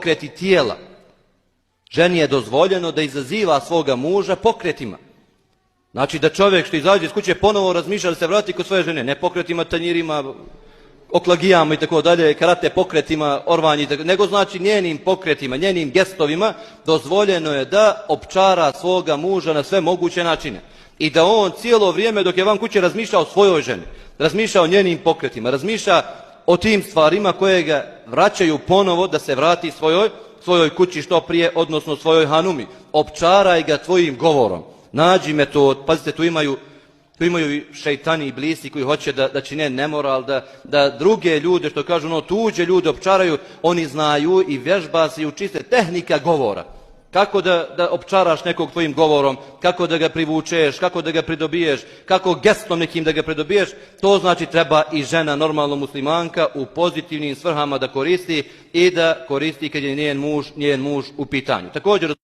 pokreti tijela. Ženi je dozvoljeno da izaziva svoga muža pokretima. Znači da čovjek što izađe iz kuće ponovo razmišlja da se vrati kod svoje žene, ne pokretima, tanjirima, oklagijama i tako dalje, karate pokretima, orvanji, nego znači njenim pokretima, njenim gestovima dozvoljeno je da opčara svoga muža na sve moguće načine. I da on cijelo vrijeme dok je van kuće razmišlja o svojoj ženi, razmišlja o njenim pokretima, razmišlja o tim stvarima koje ga vraćaju ponovo da se vrati svojoj kući što prije, odnosno svojoj hanumi. Opčaraj ga tvojim govorom. Nađi metod, pazite, tu imaju i šejtani i iblisi koji hoće da čine nemoral, da druge ljude, što kažu, tuđe ljude opčaraju, oni znaju i vježba se i učiste tehnika govora. Kako da opčaraš nekog tvojim govorom, kako da ga privučeš, kako da ga pridobiješ, kako gestom nekim da ga pridobiješ, to znači treba i žena, normalno muslimanka, u pozitivnim svrhama da koristi i da koristi kad je njen muž u pitanju. Također